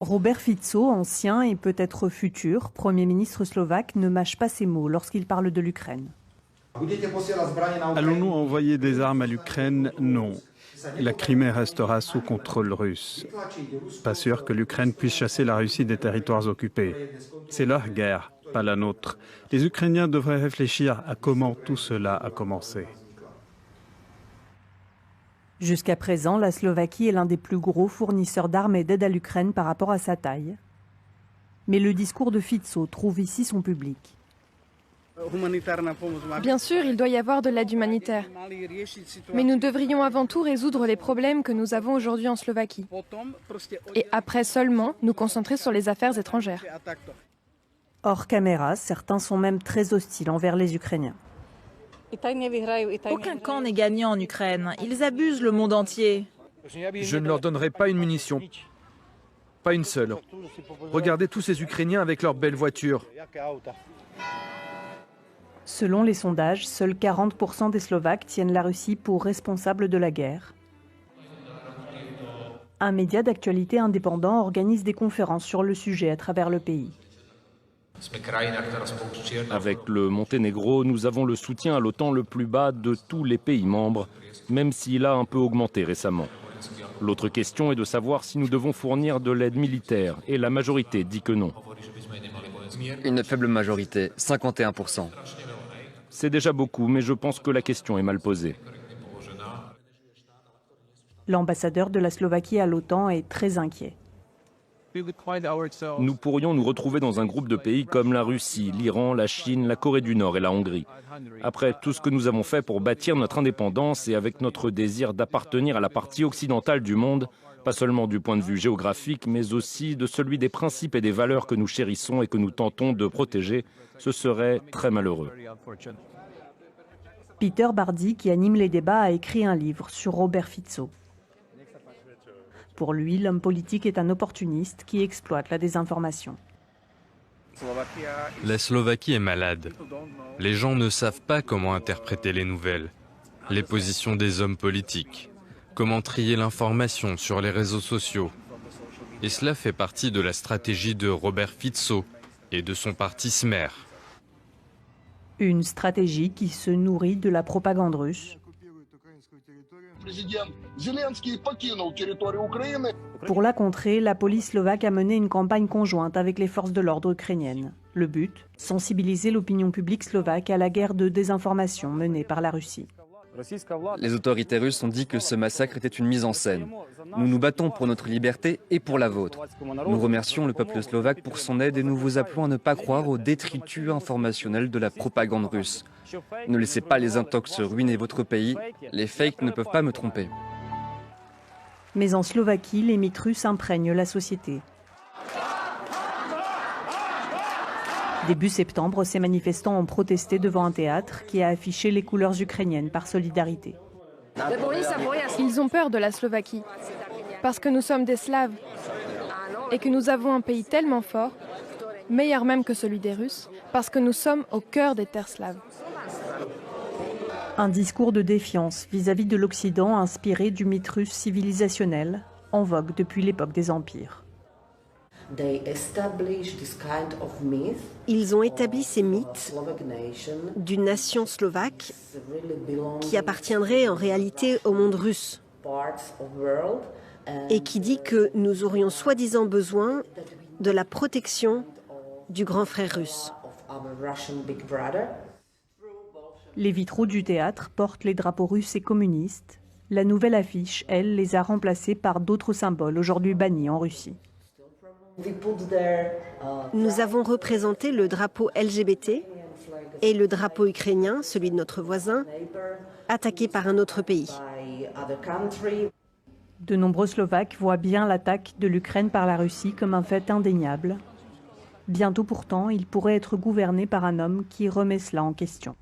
Robert Fico, ancien et peut-être futur Premier ministre slovaque, ne mâche pas ses mots lorsqu'il parle de l'Ukraine. Allons-nous envoyer des armes à l'Ukraine? Non. La Crimée restera sous contrôle russe. Pas sûr que l'Ukraine puisse chasser la Russie des territoires occupés. C'est leur guerre, pas la nôtre. Les Ukrainiens devraient réfléchir à comment tout cela a commencé. Jusqu'à présent, la Slovaquie est l'un des plus gros fournisseurs d'armes et d'aide à l'Ukraine par rapport à sa taille. Mais le discours de Fico trouve ici son public. Bien sûr, il doit y avoir de l'aide humanitaire. Mais nous devrions avant tout résoudre les problèmes que nous avons aujourd'hui en Slovaquie. Et après seulement, nous concentrer sur les affaires étrangères. Hors caméra, certains sont même très hostiles envers les Ukrainiens. Aucun camp n'est gagnant en Ukraine. Ils abusent le monde entier. Je ne leur donnerai pas une munition. Pas une seule. Regardez tous ces Ukrainiens avec leurs belles voitures. Selon les sondages, seuls 40% des Slovaques tiennent la Russie pour responsable de la guerre. Un média d'actualité indépendant organise des conférences sur le sujet à travers le pays. Avec le Monténégro, nous avons le soutien à l'OTAN le plus bas de tous les pays membres, même s'il a un peu augmenté récemment. L'autre question est de savoir si nous devons fournir de l'aide militaire, et la majorité dit que non. Une faible majorité, 51%. C'est déjà beaucoup, mais je pense que la question est mal posée. L'ambassadeur de la Slovaquie à l'OTAN est très inquiet. Nous pourrions nous retrouver dans un groupe de pays comme la Russie, l'Iran, la Chine, la Corée du Nord et la Hongrie. Après tout ce que nous avons fait pour bâtir notre indépendance et avec notre désir d'appartenir à la partie occidentale du monde, pas seulement du point de vue géographique, mais aussi de celui des principes et des valeurs que nous chérissons et que nous tentons de protéger, ce serait très malheureux. Peter Bardi, qui anime les débats, a écrit un livre sur Robert Fico. Pour lui, l'homme politique est un opportuniste qui exploite la désinformation. La Slovaquie est malade. Les gens ne savent pas comment interpréter les nouvelles, les positions des hommes politiques, comment trier l'information sur les réseaux sociaux. Et cela fait partie de la stratégie de Robert Fico et de son parti Smer. Une stratégie qui se nourrit de la propagande russe. Pour la contrer, la police slovaque a mené une campagne conjointe avec les forces de l'ordre ukrainiennes. Le but, sensibiliser l'opinion publique slovaque à la guerre de désinformation menée par la Russie. Les autorités russes ont dit que ce massacre était une mise en scène. Nous nous battons pour notre liberté et pour la vôtre. Nous remercions le peuple slovaque pour son aide et nous vous appelons à ne pas croire au détritus informationnel de la propagande russe. Ne laissez pas les intox ruiner votre pays. Les fakes ne peuvent pas me tromper. Mais en Slovaquie, les mythes russes imprègnent la société. Début septembre, ces manifestants ont protesté devant un théâtre qui a affiché les couleurs ukrainiennes par solidarité. Ils ont peur de la Slovaquie, parce que nous sommes des Slaves et que nous avons un pays tellement fort, meilleur même que celui des Russes, parce que nous sommes au cœur des terres slaves. Un discours de défiance vis-à-vis de l'Occident inspiré du mythe russe civilisationnel, en vogue depuis l'époque des empires. Ils ont établi ces mythes d'une nation slovaque qui appartiendrait en réalité au monde russe et qui dit que nous aurions soi-disant besoin de la protection du grand frère russe. Les vitraux du théâtre portent les drapeaux russes et communistes. La nouvelle affiche, elle, les a remplacés par d'autres symboles aujourd'hui bannis en Russie. Nous avons représenté le drapeau LGBT et le drapeau ukrainien, celui de notre voisin, attaqué par un autre pays. De nombreux Slovaques voient bien l'attaque de l'Ukraine par la Russie comme un fait indéniable. Bientôt pourtant, il pourrait être gouverné par un homme qui remet cela en question.